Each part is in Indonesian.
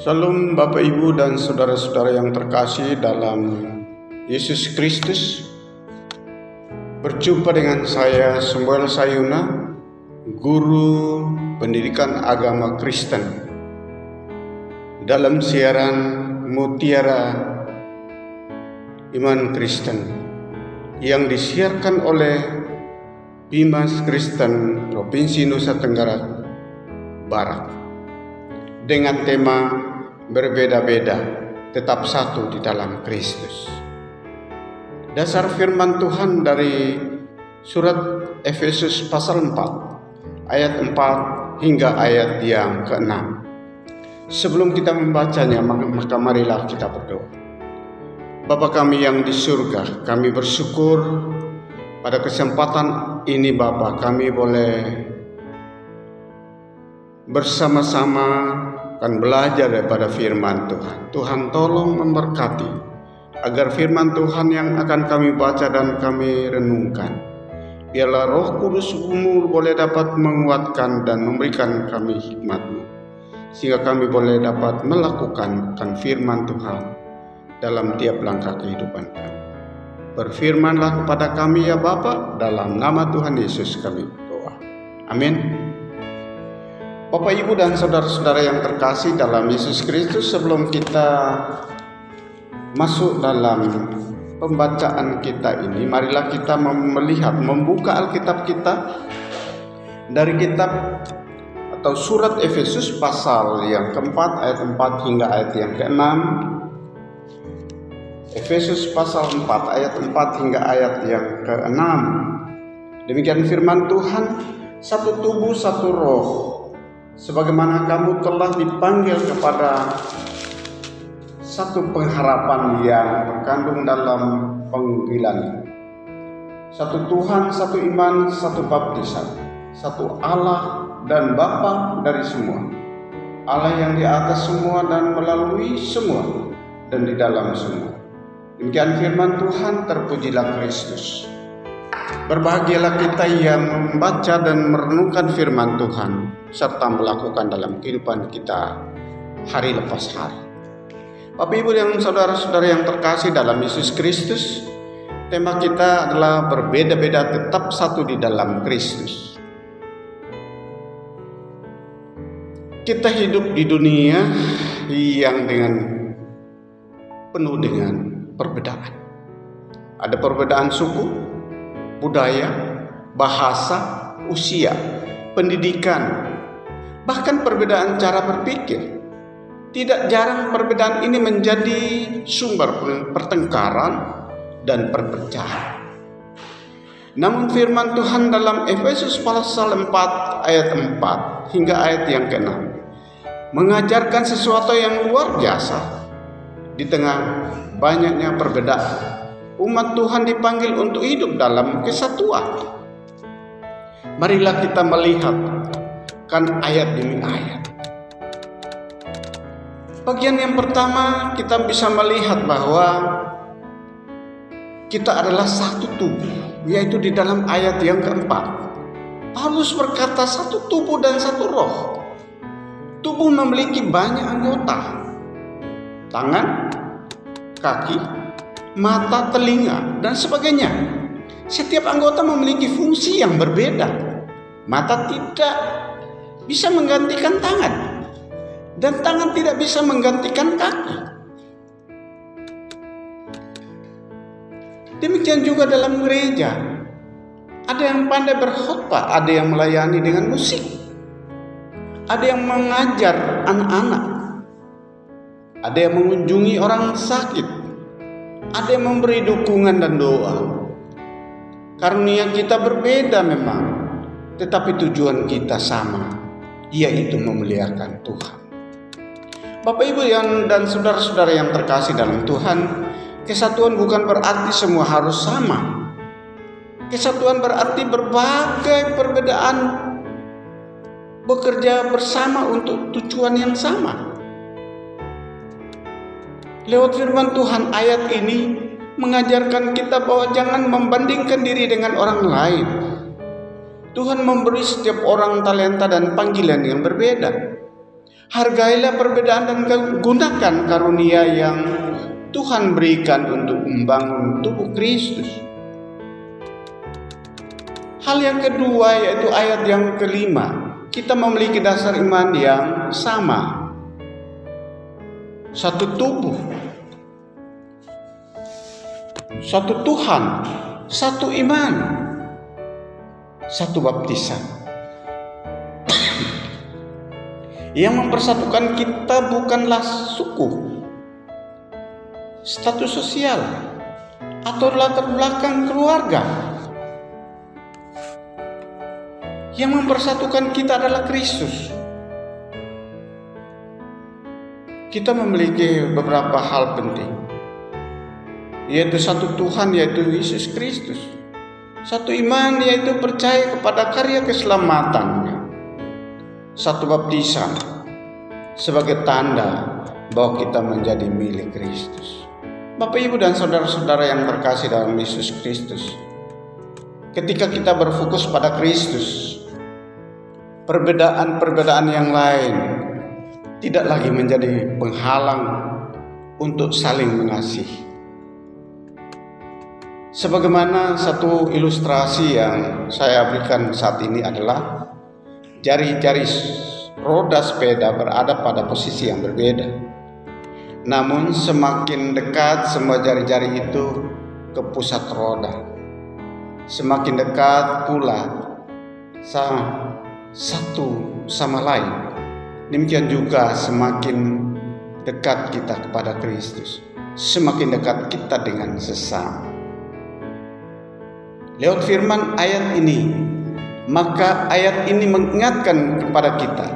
Salam Bapak Ibu dan saudara-saudara yang terkasih dalam Yesus Kristus. Berjumpa dengan saya Samuel Sayuna, guru pendidikan agama Kristen, dalam siaran Mutiara Iman Kristen yang disiarkan oleh Bimas Kristen Provinsi Nusa Tenggara Barat dengan tema berbeda-beda tetap satu di dalam Kristus. Dasar firman Tuhan dari surat Efesus pasal 4 ayat 4 hingga ayat yang ke-6. Sebelum kita membacanya, maka marilah kita berdoa. Bapa kami yang di surga, kami bersyukur pada kesempatan ini Bapa, kami boleh bersama-sama akan belajar daripada firman Tuhan. Tuhan tolong memberkati agar firman Tuhan yang akan kami baca dan kami renungkan, biarlah Roh Kudus-Mu boleh dapat menguatkan dan memberikan kami hikmat-Mu, sehingga kami boleh dapat melakukan firman Tuhan dalam tiap langkah kehidupan kami. Berfirmanlah kepada kami ya Bapa, dalam nama Tuhan Yesus kami berdoa. Amin. Bapak, Ibu, dan saudara-saudara yang terkasih dalam Yesus Kristus, sebelum kita masuk dalam pembacaan kita ini, marilah kita melihat, membuka Alkitab kita dari kitab atau surat Efesus pasal yang keempat, ayat 4 hingga ayat yang ke-6. Efesus pasal 4 ayat 4 hingga ayat yang ke-6. Demikian firman Tuhan, satu tubuh satu roh, sebagaimana kamu telah dipanggil kepada satu pengharapan yang terkandung dalam panggilan. Satu Tuhan, satu iman, satu baptisan, satu Allah dan Bapa dari semua, Allah yang di atas semua dan melalui semua dan di dalam semua. Demikian firman Tuhan, terpujilah Kristus. Berbahagialah kita yang membaca dan merenungkan firman Tuhan serta melakukan dalam kehidupan kita hari lepas hari. Bapak, Ibu, dan saudara-saudara yang terkasih dalam Yesus Kristus, tema kita adalah berbeda-beda tetap satu di dalam Kristus. Kita hidup di dunia yang penuh dengan perbedaan. Ada perbedaan suku, budaya, bahasa, usia, pendidikan, bahkan perbedaan cara berpikir. Tidak jarang perbedaan ini menjadi sumber pertengkaran dan perpecahan. Namun firman Tuhan dalam Efesus pasal 4 ayat 4 hingga ayat yang ke-6 mengajarkan sesuatu yang luar biasa. Di tengah banyaknya perbedaan, umat Tuhan dipanggil untuk hidup dalam kesatuan. Marilah kita melihat ayat demi ayat. Bagian yang pertama, kita bisa melihat bahwa kita adalah satu tubuh, yaitu di dalam ayat yang keempat. Paulus berkata satu tubuh dan satu roh. Tubuh memiliki banyak anggota: tangan, kaki, mata, telinga, dan sebagainya. Setiap anggota memiliki fungsi yang berbeda. Mata tidak bisa menggantikan tangan, dan tangan tidak bisa menggantikan kaki. Demikian juga dalam gereja. Ada yang pandai berkhotbah, ada yang melayani dengan musik, ada yang mengajar anak-anak, ada yang mengunjungi orang sakit, ada yang memberi dukungan dan doa. Karunia kita berbeda memang, tetapi tujuan kita sama, yaitu memuliakan Tuhan. Bapak, Ibu, dan saudara-saudara yang terkasih dalam Tuhan, kesatuan bukan berarti semua harus sama. Kesatuan berarti berbagai perbedaan bekerja bersama untuk tujuan yang sama. Lewat firman Tuhan, ayat ini mengajarkan kita bahwa jangan membandingkan diri dengan orang lain. Tuhan memberi setiap orang talenta dan panggilan yang berbeda. Hargailah perbedaan dan gunakan karunia yang Tuhan berikan untuk membangun tubuh Kristus. Hal yang kedua yaitu ayat yang kelima. Kita memiliki dasar iman yang sama. Satu tubuh, satu Tuhan, satu iman, satu baptisan. Yang mempersatukan kita bukanlah suku, status sosial, atau latar belakang keluarga. Yang mempersatukan kita adalah Kristus. Kita memiliki beberapa hal penting, yaitu satu Tuhan, yaitu Yesus Kristus. Satu iman, yaitu percaya kepada karya keselamatannya. Satu baptisan sebagai tanda bahwa kita menjadi milik Kristus. Bapak, Ibu, dan saudara-saudara yang terkasih dalam Yesus Kristus, ketika kita berfokus pada Kristus, perbedaan-perbedaan yang lain tidak lagi menjadi penghalang untuk saling mengasihi. Sebagaimana satu ilustrasi yang saya berikan saat ini adalah jari-jari roda sepeda berada pada posisi yang berbeda. Namun semakin dekat semua jari-jari itu ke pusat roda, semakin dekat pula satu sama lain. Demikian juga semakin dekat kita kepada Kristus, semakin dekat kita dengan sesama. Lewat firman ayat ini, maka ayat ini mengingatkan kepada kita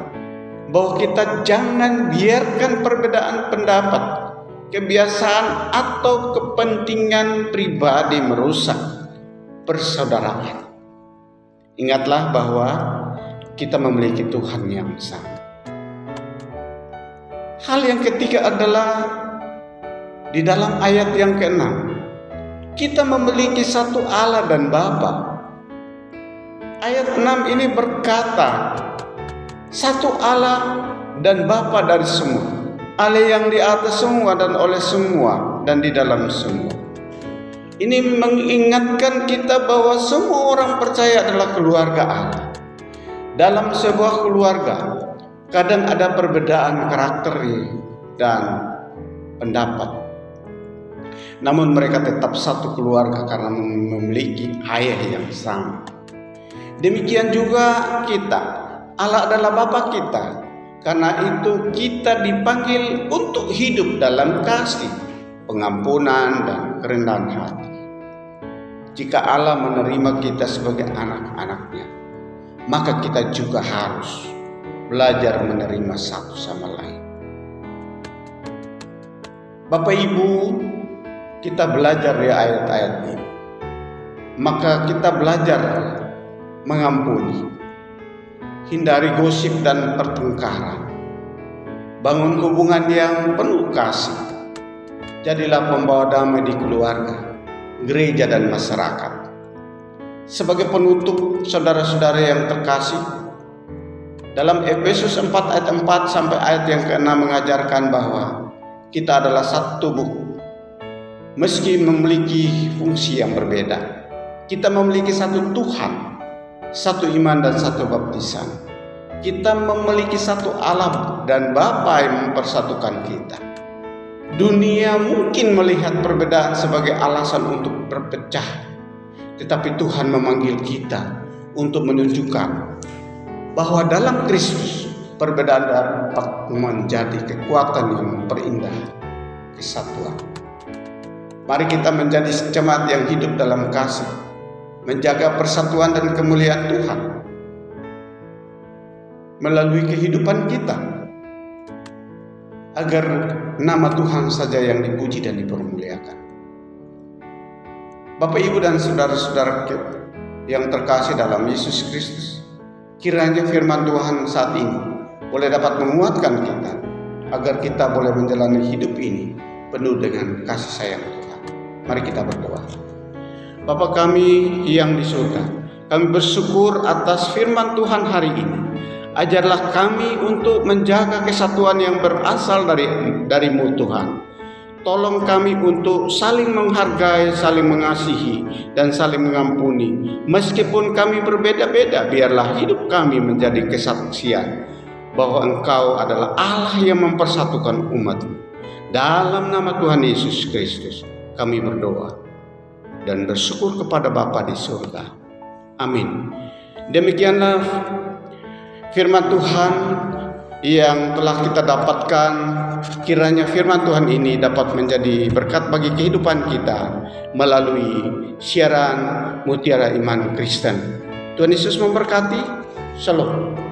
bahwa kita jangan biarkan perbedaan pendapat, kebiasaan, atau kepentingan pribadi merusak persaudaraan. Ingatlah bahwa kita memiliki Tuhan yang sama. Hal yang ketiga adalah di dalam ayat yang ke-6, kita memiliki satu Allah dan Bapa. Ayat 6 ini berkata, satu Allah dan Bapa dari semua, Allah yang di atas semua dan oleh semua dan di dalam semua. Ini mengingatkan kita bahwa semua orang percaya adalah keluarga Allah. Dalam sebuah keluarga, kadang ada perbedaan karakter dan pendapat. Namun mereka tetap satu keluarga karena memiliki ayah yang sama. Demikian juga kita, Allah adalah Bapa kita. Karena itu kita dipanggil untuk hidup dalam kasih, pengampunan, dan kerendahan hati. Jika Allah menerima kita sebagai anak-anaknya, maka kita juga harus belajar menerima satu sama lain. Bapak Ibu, kita belajar di ayat-ayat ini. Maka kita belajar mengampuni, hindari gosip dan pertengkaran, bangun hubungan yang penuh kasih. Jadilah pembawa damai di keluarga, gereja, dan masyarakat. Sebagai penutup, saudara-saudara yang terkasih, dalam Efesus 4 ayat 4 sampai ayat yang ke-6 mengajarkan bahwa kita adalah satu tubuh. Meski memiliki fungsi yang berbeda, kita memiliki satu Tuhan, satu iman, dan satu baptisan. Kita memiliki satu Allah dan Bapa yang mempersatukan kita. Dunia mungkin melihat perbedaan sebagai alasan untuk berpecah, tetapi Tuhan memanggil kita untuk menunjukkan bahwa dalam Kristus perbedaan dapat menjadi kekuatan yang memperindah kesatuan. Mari kita menjadi jemaat yang hidup dalam kasih, menjaga persatuan dan kemuliaan Tuhan melalui kehidupan kita, agar nama Tuhan saja yang dipuji dan dipermuliakan. Bapak, Ibu, dan saudara-saudara yang terkasih dalam Yesus Kristus, kiranya firman Tuhan saat ini boleh dapat menguatkan kita, agar kita boleh menjalani hidup ini penuh dengan kasih sayang Tuhan. Mari kita berdoa. Bapa kami yang di surga, kami bersyukur atas firman Tuhan hari ini. Ajarlah kami untuk menjaga kesatuan yang berasal darimu Tuhan. Tolong kami untuk saling menghargai, saling mengasihi, dan saling mengampuni. Meskipun kami berbeda-beda, biarlah hidup kami menjadi kesaksian bahwa Engkau adalah Allah yang mempersatukan umat-Mu. Dalam nama Tuhan Yesus Kristus, kami berdoa dan bersyukur kepada Bapa di surga. Amin. Demikianlah firman Tuhan yang telah kita dapatkan. Kiranya firman Tuhan ini dapat menjadi berkat bagi kehidupan kita melalui siaran Mutiara Iman Kristen. Tuhan Yesus memberkati. Shalom.